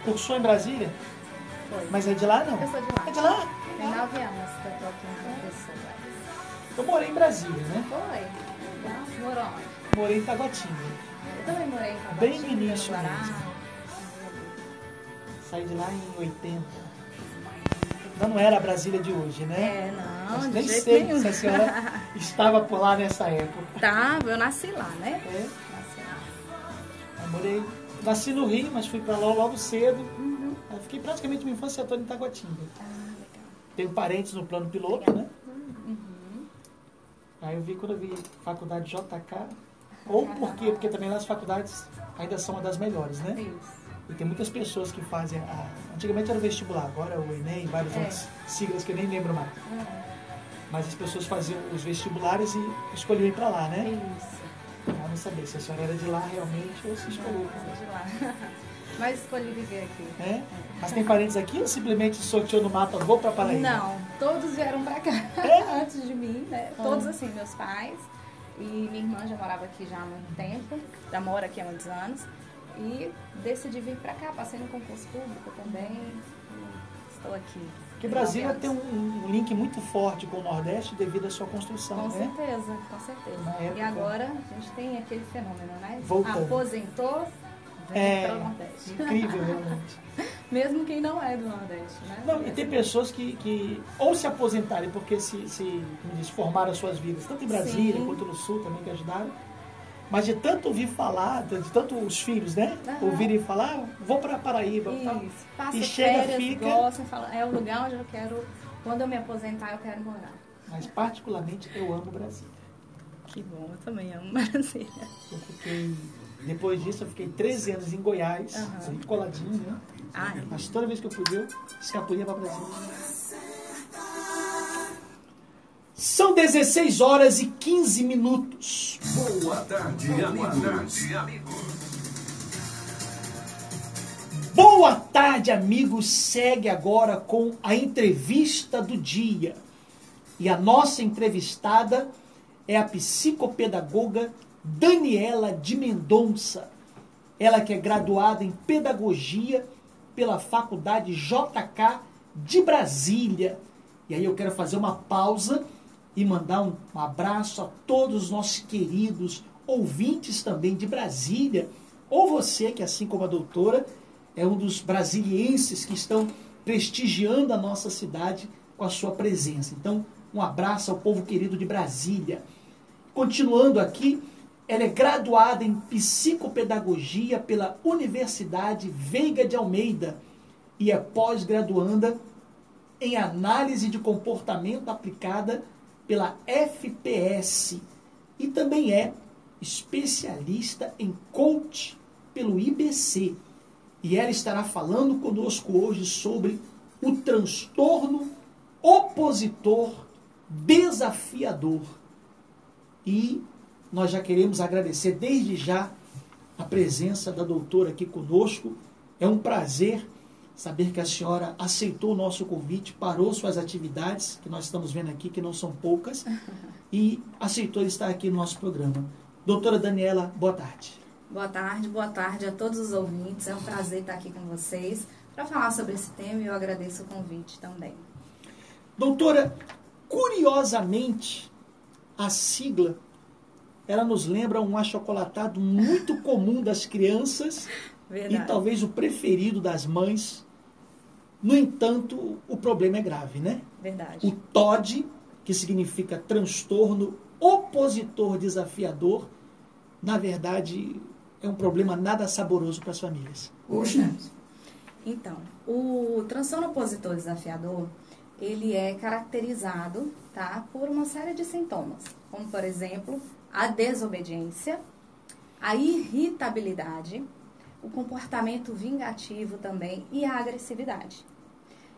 Cursou em Brasília? Foi. Mas é de lá, não? Eu sou de lá. É de lá? Tem 9 anos que eu tô aqui em João Pessoa. Eu morei em Brasília, né? Foi? Não, morou onde? Morei em Taguatinga. Eu também morei em Taguatinga, Bem no início no Guará. mesmo. Saí de lá em 80. Ainda não era a Brasília de hoje, né? É, não, Mas de nem jeito sei nenhum. se a senhora estava por lá nessa época. Tá, eu nasci lá, né? É, Nasci lá. eu morei, nasci no Rio, mas fui para lá logo cedo. Uhum. Eu fiquei praticamente minha infância toda em Taguatinga. Ah, legal. Tenho parentes no plano piloto, né? Uhum. Aí eu vi quando eu vi faculdade JK, ou por quê? Porque também lá as faculdades ainda são uma das melhores, né? Isso. E tem muitas pessoas que fazem antigamente era o vestibular, agora é o Enem, várias outras siglas que eu nem lembro mais. Mas as pessoas faziam os vestibulares e escolhiam ir para lá, né? Isso. Eu não sabia se a senhora era de lá realmente ou se escolheu. Não, sou de lá. Mas escolhi viver aqui. É? Mas tem parentes aqui ou simplesmente sorteou no mapa, vou para Paraíba? Não, todos vieram pra cá É? antes de mim, né? Todos assim, meus pais. E minha irmã já morava aqui já há muito tempo, já mora aqui há muitos anos. E decidi vir pra cá, passei no concurso público também. E estou aqui. Porque Brasília tem um link muito forte com o Nordeste devido à sua construção, Com né? certeza, com certeza. Na época- E agora a gente tem aquele fenômeno, né? Voltando. Aposentou, vem para o É Nordeste. incrível, realmente. Mesmo quem não é do Nordeste, né? Não, e tem pessoas que ou se aposentarem porque como diz, formaram as suas vidas, tanto em Brasília Sim. quanto no Sul também, que ajudaram. Mas de tanto ouvir falar, de tanto os filhos, né? Aham. Ouvirem falar, vou para Paraíba. Tal. Isso, passa E chega, férias, fica. gosta, fala, é o lugar onde eu quero, quando eu me aposentar, eu quero morar. Mas particularmente eu amo Brasília. Que bom, eu também amo Brasília. Eu fiquei, depois disso, eu fiquei 13 anos em Goiás, Aham. assim, coladinho, né? Ai. Mas toda vez que eu podia, eu escapulia para Brasília. São 16 horas e 15 minutos. Boa tarde, amigos. Boa tarde, amigos. Segue agora com a entrevista do dia. E a nossa entrevistada é a psicopedagoga Daniela de Mendonça. Ela que é graduada em Pedagogia pela Faculdade JK de Brasília. E aí eu quero fazer uma pausa e mandar um abraço a todos os nossos queridos ouvintes também de Brasília. Ou você que, assim como a doutora, é um dos brasilienses que estão prestigiando a nossa cidade com a sua presença. Então, um abraço ao povo querido de Brasília. Continuando aqui, ela é graduada em Psicopedagogia pela Universidade Veiga de Almeida e é pós-graduanda em Análise de Comportamento aplicada pela FPS e também é especialista em coach pelo IBC. E ela estará falando conosco hoje sobre o transtorno opositor desafiador. E nós já queremos agradecer desde já a presença da doutora aqui conosco. É um prazer saber que a senhora aceitou o nosso convite, parou suas atividades, que nós estamos vendo aqui, que não são poucas, e aceitou estar aqui no nosso programa. Doutora Daniela, boa tarde. Boa tarde a todos os ouvintes. É um prazer estar aqui com vocês para falar sobre esse tema e eu agradeço o convite também. Doutora, curiosamente, a sigla, ela nos lembra um achocolatado muito comum das crianças Verdade. e talvez o preferido das mães. No entanto, o problema é grave, né? Verdade. O TOD, que significa transtorno opositor desafiador, na verdade, é um problema nada saboroso para as famílias. Hoje, Então, o transtorno opositor desafiador, ele é caracterizado, tá, por uma série de sintomas, como, por exemplo, a desobediência, a irritabilidade, o comportamento vingativo também e a agressividade.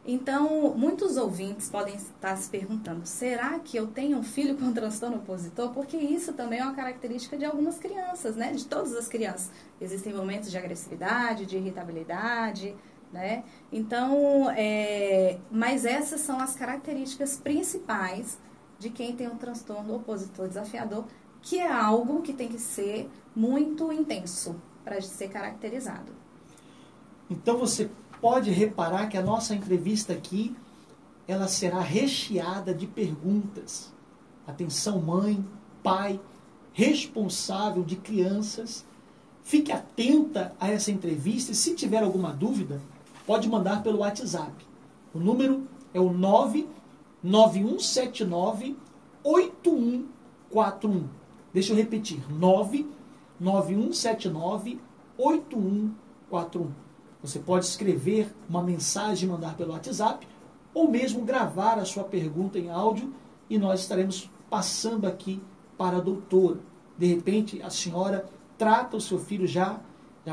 Então, muitos ouvintes podem estar se perguntando, será que eu tenho um filho com transtorno opositor? Porque isso também é uma característica de algumas crianças, né? De todas as crianças. Existem momentos de agressividade, de irritabilidade, né? Então, mas essas são as características principais de quem tem um transtorno opositor desafiador, que é algo que tem que ser muito intenso para ser caracterizado. Então você pode reparar que a nossa entrevista aqui, ela será recheada de perguntas. Atenção, mãe, pai, responsável de crianças. Fique atenta a essa entrevista e se tiver alguma dúvida, pode mandar pelo WhatsApp. O número é o 99179-8141. Deixa eu repetir, 99179-8141. Você pode escrever uma mensagem e mandar pelo WhatsApp, ou mesmo gravar a sua pergunta em áudio, e nós estaremos passando aqui para a doutora. De repente, a senhora trata o seu filho, já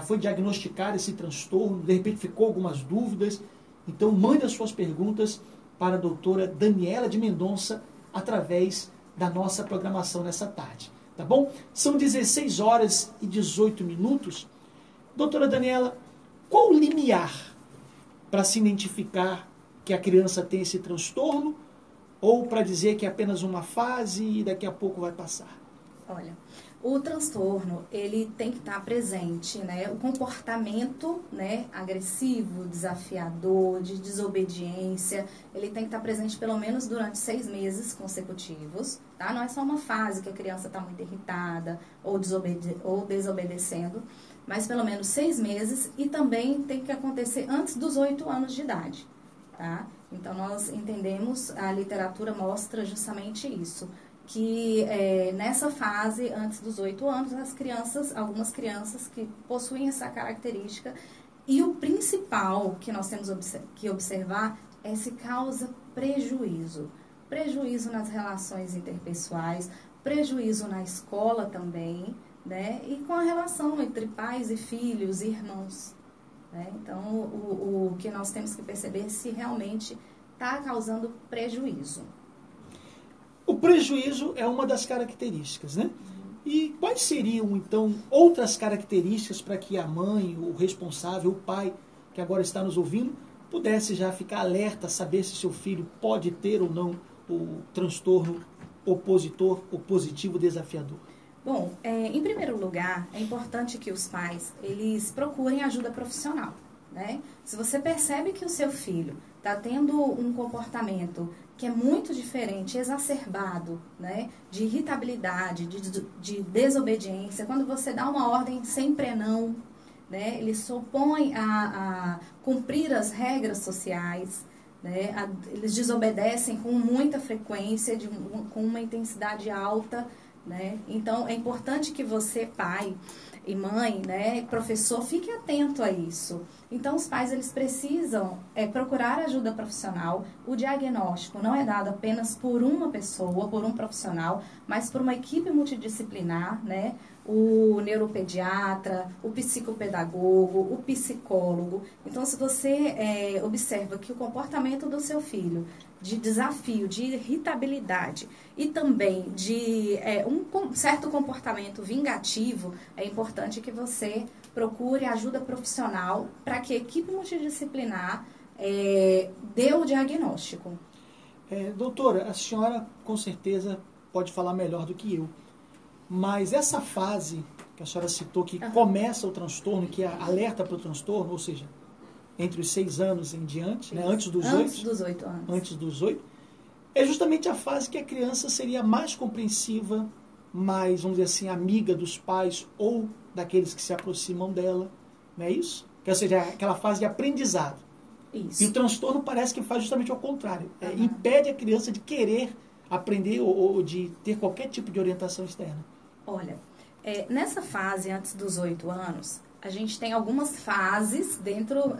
foi diagnosticado esse transtorno, de repente ficou algumas dúvidas. Então, mande as suas perguntas para a doutora Daniela de Mendonça através da nossa programação nessa tarde. Tá bom? São 16 horas e 18 minutos. Doutora Daniela, qual o limiar para se identificar que a criança tem esse transtorno ou para dizer que é apenas uma fase e daqui a pouco vai passar? Olha, o transtorno, ele tem que estar presente, né? O comportamento, né, agressivo, desafiador, de desobediência, ele tem que estar presente pelo menos durante 6 meses consecutivos, tá? Não é só uma fase que a criança está muito irritada ou desobedecendo, mas pelo menos 6 meses, e também tem que acontecer antes dos 8 anos de idade, tá? Então, nós entendemos, a literatura mostra justamente isso, que nessa fase, antes dos 8 anos, algumas crianças que possuem essa característica, e o principal que nós temos que observar é se causa prejuízo. Prejuízo nas relações interpessoais, prejuízo na escola também, né? E com a relação entre pais e filhos, irmãos. Né? Então, o que nós temos que perceber é se realmente está causando prejuízo. O prejuízo é uma das características, né? E quais seriam, então, outras características para que a mãe, o responsável, o pai, que agora está nos ouvindo, pudesse já ficar alerta, saber se seu filho pode ter ou não o transtorno opositivo desafiador? Bom, em primeiro lugar, é importante que os pais, eles procurem ajuda profissional, né? Se você percebe que o seu filho está tendo um comportamento que é muito diferente, exacerbado, né, de irritabilidade, de desobediência, quando você dá uma ordem sempre não, né, ele se opõe a cumprir as regras sociais, né, eles desobedecem com muita frequência, com uma intensidade alta, né, então é importante que você, pai e mãe, né, professor, fique atento a isso. Então, os pais, eles precisam procurar ajuda profissional. O diagnóstico não é dado apenas por uma pessoa, por um profissional, mas por uma equipe multidisciplinar, né? O neuropediatra, o psicopedagogo, o psicólogo. Então, se você observa que o comportamento do seu filho de desafio, de irritabilidade e também de um certo comportamento vingativo, é importante que você procure ajuda profissional para que a equipe multidisciplinar dê o diagnóstico. Doutora, a senhora com certeza pode falar melhor do que eu, mas essa fase que a senhora citou, que começa o transtorno, que alerta para o transtorno, ou seja, entre os 6 anos em diante, né, antes dos 8 anos. Antes dos 8, é justamente a fase que a criança seria mais compreensiva, mais, vamos dizer assim, amiga dos pais ou daqueles que se aproximam dela, não é isso? Ou seja, aquela fase de aprendizado. Isso. E o transtorno parece que faz justamente ao contrário. Impede a criança de querer aprender ou de ter qualquer tipo de orientação externa. Olha, nessa fase, antes dos 8 anos, a gente tem algumas fases dentro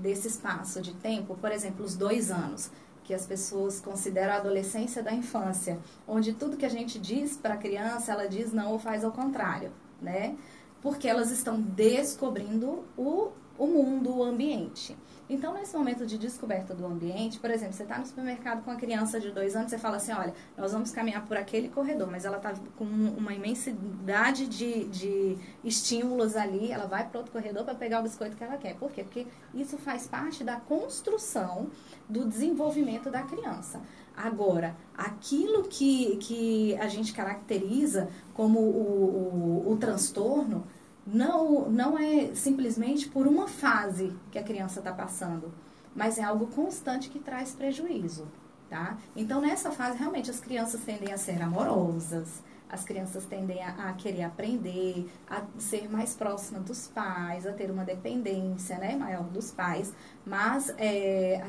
desse espaço de tempo. Por exemplo, os 2 anos, que as pessoas consideram a adolescência da infância, onde tudo que a gente diz para a criança, ela diz não ou faz ao contrário, né? Porque elas estão descobrindo o mundo, o ambiente. Então, nesse momento de descoberta do ambiente, por exemplo, você está no supermercado com uma criança de 2 anos, você fala assim, olha, nós vamos caminhar por aquele corredor, mas ela está com uma imensidade de estímulos ali, ela vai para outro corredor para pegar o biscoito que ela quer. Por quê? Porque isso faz parte da construção do desenvolvimento da criança. Agora, aquilo que a gente caracteriza como o transtorno, não é simplesmente por uma fase que a criança está passando, mas é algo constante que traz prejuízo, tá? Então, nessa fase, realmente, as crianças tendem a ser amorosas, as crianças tendem a querer aprender, a ser mais próxima dos pais, a ter uma dependência, né, maior dos pais. Mas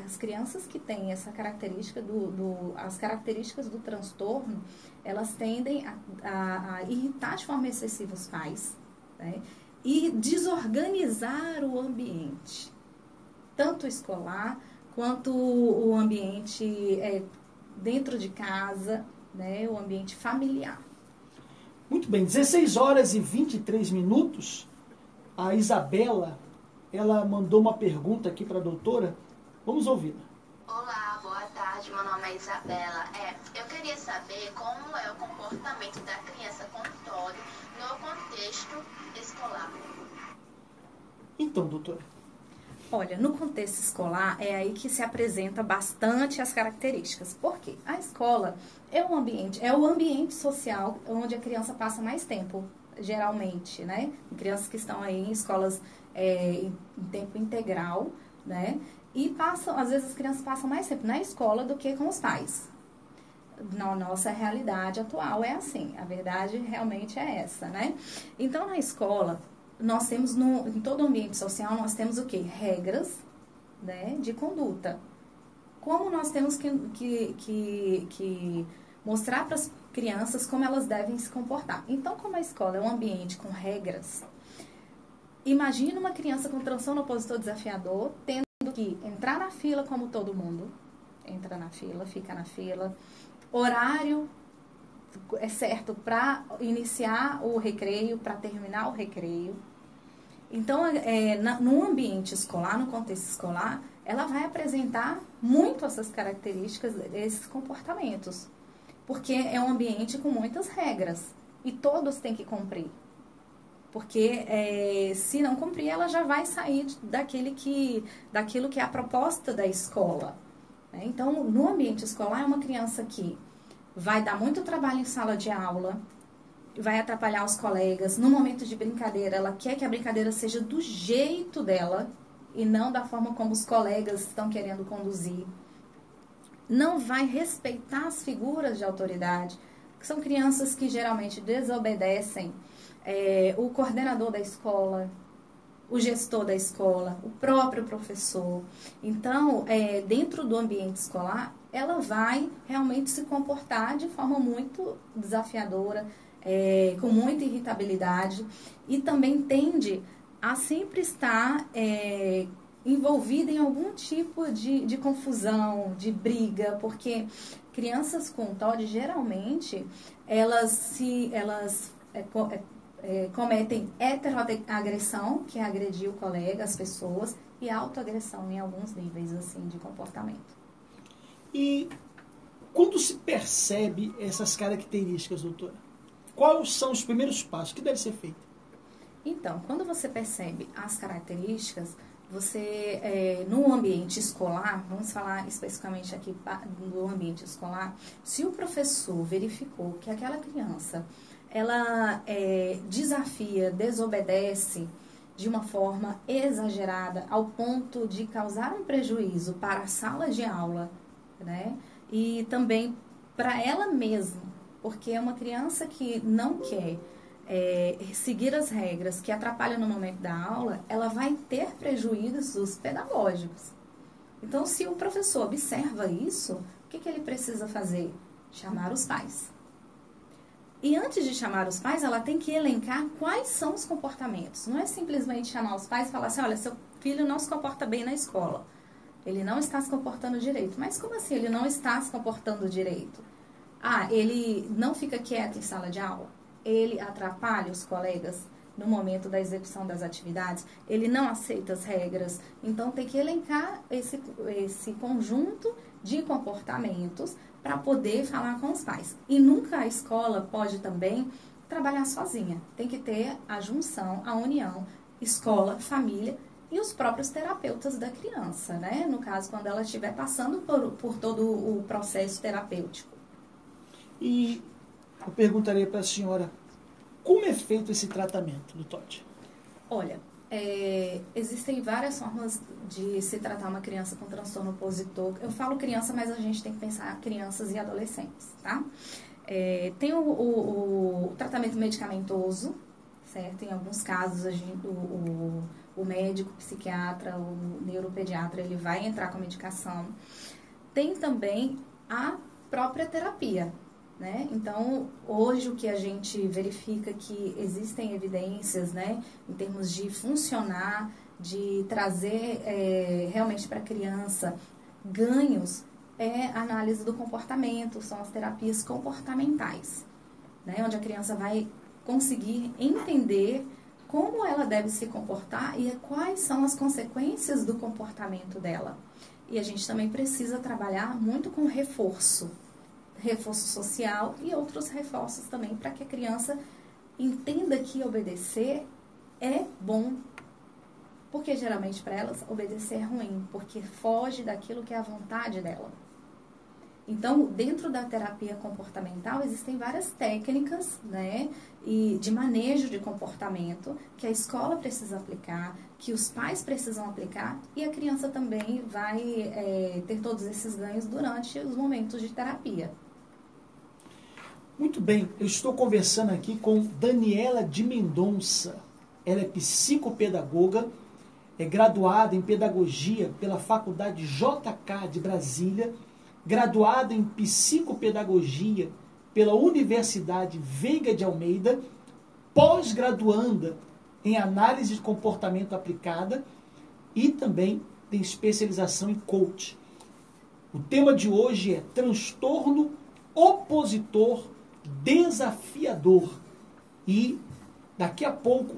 as crianças que têm essa característica as características do transtorno, elas tendem a irritar de forma excessiva os pais, né, e desorganizar o ambiente, tanto escolar quanto o ambiente dentro de casa, né, o ambiente familiar. Muito bem, 16 horas e 23 minutos. A Isabela, ela mandou uma pergunta aqui para a doutora. Vamos ouvi-la. Olá, boa tarde. Meu nome é Isabela. Eu queria saber como é o comportamento da criança com TOD no contexto escolar. Então, doutora. Olha, no contexto escolar é aí que se apresenta bastante as características. Por quê? A escola é o ambiente social onde a criança passa mais tempo, geralmente, né? Crianças que estão aí em escolas em tempo integral, né? E às vezes as crianças passam mais tempo na escola do que com os pais. Na nossa realidade atual é assim, a verdade realmente é essa, né? Então, na escola, nós temos, em todo o ambiente social, nós temos o quê? Regras, né, de conduta. Como nós temos que mostrar para as crianças como elas devem se comportar. Então, como a escola é um ambiente com regras, imagine uma criança com transtorno opositor desafiador tendo que entrar na fila como todo mundo. Entra na fila, fica na fila. Horário é certo para iniciar o recreio, para terminar o recreio. Então, no ambiente escolar, no contexto escolar, ela vai apresentar muito essas características, esses comportamentos. Porque é um ambiente com muitas regras e todos têm que cumprir. Porque se não cumprir, ela já vai sair daquilo que é a proposta da escola. Né? Então, no ambiente escolar, é uma criança que vai dar muito trabalho em sala de aula, vai atrapalhar os colegas. No momento de brincadeira, ela quer que a brincadeira seja do jeito dela e não da forma como os colegas estão querendo conduzir. Não vai respeitar as figuras de autoridade, que são crianças que geralmente desobedecem o coordenador da escola, o gestor da escola, o próprio professor. Então, dentro do ambiente escolar, ela vai realmente se comportar de forma muito desafiadora, com muita irritabilidade, e também tende a sempre estar envolvida em algum tipo de confusão, de briga, porque crianças com TOD, geralmente, elas cometem heteroagressão, que é agredir o colega, as pessoas, e autoagressão em alguns níveis assim de comportamento. E quando se percebe essas características, doutora? Quais são os primeiros passos? O que deve ser feito? Então, quando você percebe as características, você, no ambiente escolar, vamos falar especificamente aqui do ambiente escolar, se o professor verificou que aquela criança, ela desafia, desobedece de uma forma exagerada, ao ponto de causar um prejuízo para a sala de aula, né? E também para ela mesma, porque é uma criança que não quer seguir as regras, que atrapalha no momento da aula, ela vai ter prejuízos pedagógicos. Então, se o professor observa isso, o que ele precisa fazer? Chamar os pais. E antes de chamar os pais, ela tem que elencar quais são os comportamentos. Não é simplesmente chamar os pais e falar assim, olha, seu filho não se comporta bem na escola. Ele não está se comportando direito. Mas como assim ele não está se comportando direito? Ele não fica quieto em sala de aula? Ele atrapalha os colegas no momento da execução das atividades? Ele não aceita as regras? Então, tem que elencar esse conjunto de comportamentos para poder falar com os pais. E nunca a escola pode também trabalhar sozinha. Tem que ter a junção, a união, escola, família e os próprios terapeutas da criança, né? No caso, quando ela estiver passando por todo o processo terapêutico. E eu perguntaria para a senhora, como é feito esse tratamento do TOD? Olha, existem várias formas de se tratar uma criança com transtorno opositor. Eu falo criança, mas a gente tem que pensar crianças e adolescentes, tá? Tem o tratamento medicamentoso, certo? Em alguns casos, o médico, o psiquiatra, o neuropediatra, ele vai entrar com a medicação. Tem também a própria terapia, né? Então, hoje o que a gente verifica que existem evidências, né, em termos de funcionar, de trazer realmente para a criança ganhos, é a análise do comportamento, são as terapias comportamentais, né, onde a criança vai conseguir entender como ela deve se comportar e quais são as consequências do comportamento dela. E a gente também precisa trabalhar muito com reforço social e outros reforços também, para que a criança entenda que obedecer é bom. Porque geralmente para elas obedecer é ruim, porque foge daquilo que é a vontade dela. Então, dentro da terapia comportamental, existem várias técnicas, né, e de manejo de comportamento que a escola precisa aplicar, que os pais precisam aplicar, e a criança também vai ter todos esses ganhos durante os momentos de terapia. Muito bem, eu estou conversando aqui com Daniela de Mendonça. Ela é psicopedagoga, é graduada em pedagogia pela Faculdade JK de Brasília, graduada em psicopedagogia pela Universidade Veiga de Almeida, pós-graduanda em análise de comportamento aplicada e também tem especialização em coaching. O tema de hoje é transtorno opositor desafiador. E daqui a pouco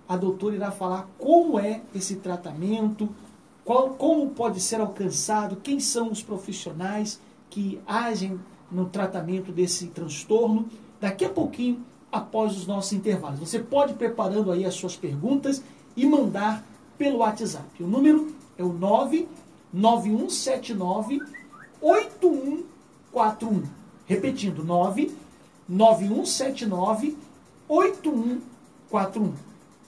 a doutora irá falar como é esse tratamento, como pode ser alcançado, quem são os profissionais que agem no tratamento desse transtorno. Daqui a pouquinho, após os nossos intervalos. Você pode ir preparando aí as suas perguntas e mandar pelo WhatsApp. O número é o 99179-8141. Repetindo, 99179-8141.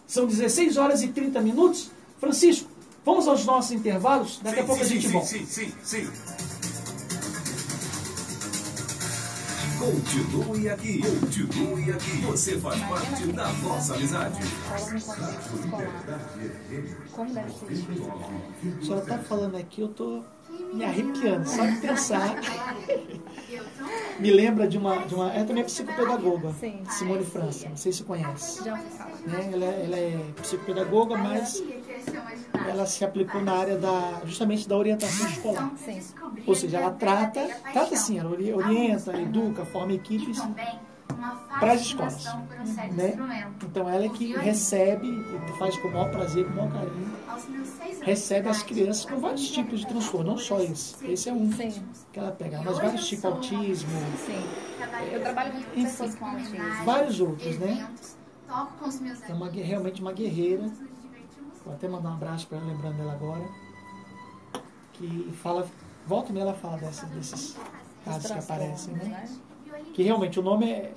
São 16 horas e 30 minutos. Francisco, vamos aos nossos intervalos? Daqui a pouco a gente volta. Sim. Continue aqui. Você faz parte da nossa amizade. Como deve ser isso? A senhora está falando aqui, eu estou me arrepiando, só de pensar. Me lembra de uma ela também é psicopedagoga, Sim. Simone França, não sei se você conhece. Já ouvi falar. Né? Ela é psicopedagoga, mas ela se aplicou na área justamente da orientação escolar. Sim. Ou seja, ela trata assim, ela orienta, educa, forma equipes para as escolas. Né? Então ela é que recebe, faz com o maior prazer, com o maior carinho, recebe as crianças com vários tipos de transtorno, não só esse. Esse é um Sim. que ela pega, mas vários tipos, autismo, Sim. Eu trabalho muito com pessoas com autismo. vários outros, né? Toco com os meus É realmente uma guerreira. Vou até mandar um abraço para ela, lembrando dela agora. Que fala, volta e meia ela fala desses casos que aparecem, né? Que realmente o nome é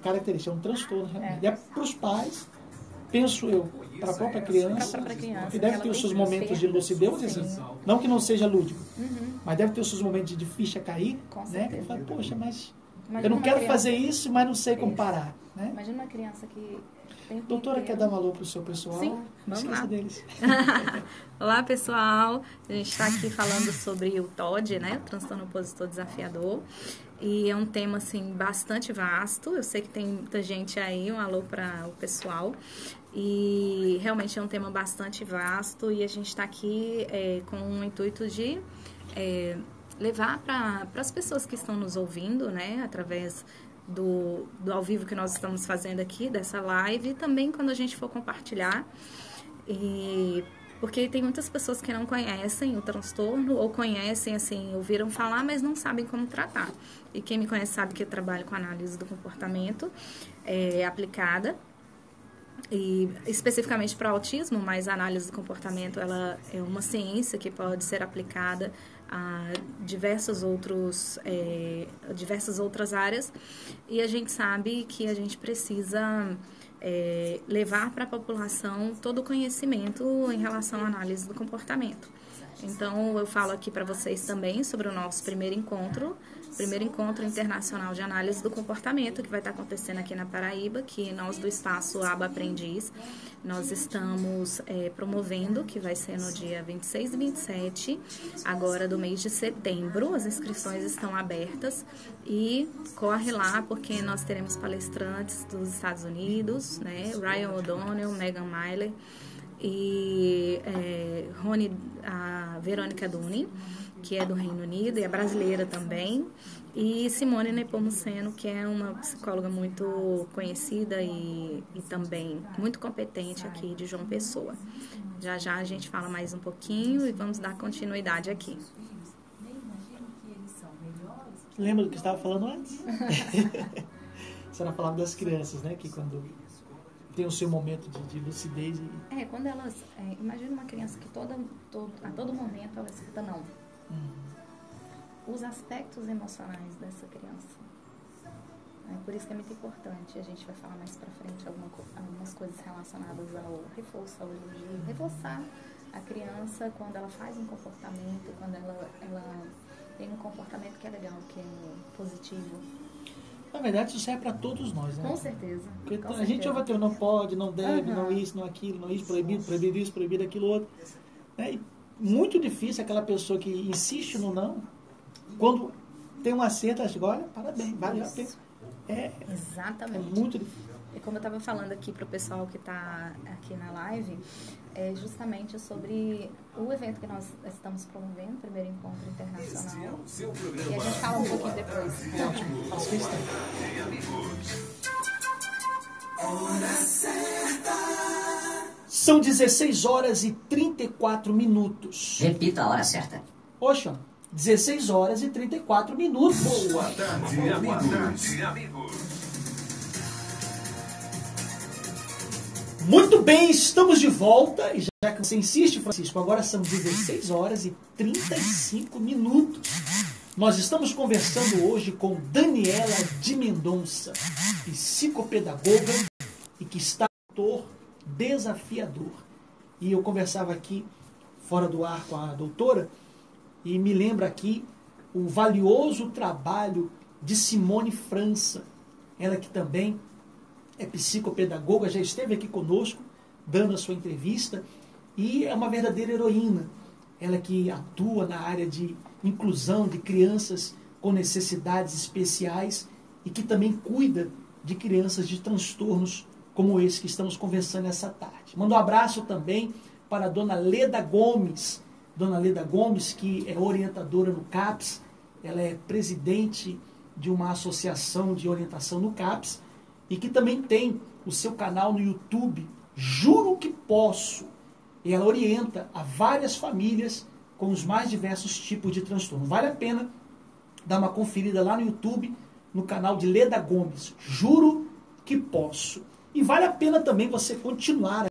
característico, é um transtorno realmente. É para os pais, penso eu, para a própria criança, que deve ter os seus momentos de lucidez, assim, não que não seja lúdico, mas deve ter os seus momentos de ficha cair, Com né? certeza. Que fala, poxa, mas Imagina eu não uma quero criança- fazer isso, mas não sei como Isso. parar, né? Imagina uma criança que tem Doutora, quer dar um alô para o seu pessoal? Sim, Não vamos esqueça lá. deles. Olá, pessoal. A gente está aqui falando sobre o TOD, né? O transtorno opositor desafiador. E é um tema, assim, bastante vasto. Eu sei que tem muita gente aí. Um alô para o pessoal. E realmente é um tema bastante vasto. E a gente está aqui com o intuito de levar para as pessoas que estão nos ouvindo, né? Através do ao vivo que nós estamos fazendo aqui, dessa live. E também quando a gente for compartilhar. Porque tem muitas pessoas que não conhecem o transtorno ou conhecem, assim, ouviram falar, mas não sabem como tratar. E quem me conhece sabe que eu trabalho com análise do comportamento aplicada, e especificamente para autismo, mas a análise do comportamento ela é uma ciência que pode ser aplicada diversas outras áreas, e a gente sabe que a gente precisa levar para a população todo o conhecimento em relação à análise do comportamento. Então, eu falo aqui para vocês também sobre o nosso primeiro encontro internacional de análise do comportamento, que vai estar acontecendo aqui na Paraíba, que nós do Espaço Aba Aprendiz, nós estamos promovendo, que vai ser no dia 26 e 27, agora do mês de setembro. As inscrições estão abertas e corre lá, porque nós teremos palestrantes dos Estados Unidos, né, Ryan O'Donnell, Megan Myler, e a Verônica Duni, que é do Reino Unido e é brasileira também, e Simone Nepomuceno, que é uma psicóloga muito conhecida e também muito competente aqui de João Pessoa. Já já a gente fala mais um pouquinho e vamos dar continuidade aqui. Lembra do que estava falando antes? A senhora falava das crianças, né? Que quando tem o seu momento de lucidez. Quando elas... imagina uma criança que a todo momento ela escuta não. Os aspectos emocionais dessa criança. Por isso que é muito importante. A gente vai falar mais pra frente algumas coisas relacionadas ao reforço, ao elogio. Reforçar a criança quando ela faz um comportamento, quando ela tem um comportamento que é legal, que é positivo. Na verdade, isso serve para todos nós, né? Com certeza. Porque com a gente ouve ter não pode, não deve, não isso, não aquilo, não isso, proibido isso, proibido aquilo outro. E muito difícil aquela pessoa que insiste no não, quando tem um acerto, ela diz, olha, parabéns, valeu a pena. Exatamente. É muito difícil. E como eu estava falando aqui para o pessoal que está aqui na live, é justamente sobre o evento que nós estamos promovendo, o primeiro encontro internacional. E a gente fala um pouquinho depois. Faço questão. São 16 horas e 34 minutos. Repita a hora certa. Poxa, 16 horas e 34 minutos. Boa tarde, amigos. Muito bem, estamos de volta. E já que você insiste, Francisco, agora são 16 horas e 35 minutos. Nós estamos conversando hoje com Daniela de Mendonça, psicopedagoga e que está autor desafiador. E eu conversava aqui fora do ar com a doutora e me lembra aqui o valioso trabalho de Simone França, ela que também é psicopedagoga, já esteve aqui conosco, dando a sua entrevista, e é uma verdadeira heroína. Ela que atua na área de inclusão de crianças com necessidades especiais e que também cuida de crianças de transtornos como esse que estamos conversando essa tarde. Mando um abraço também para a dona Leda Gomes. Dona Leda Gomes, que é orientadora no CAPS, ela é presidente de uma associação de orientação no CAPS, e que também tem o seu canal no YouTube, Juro que Posso. E ela orienta a várias famílias com os mais diversos tipos de transtorno. Vale a pena dar uma conferida lá no YouTube, no canal de Leda Gomes, Juro que Posso. E vale a pena também você continuar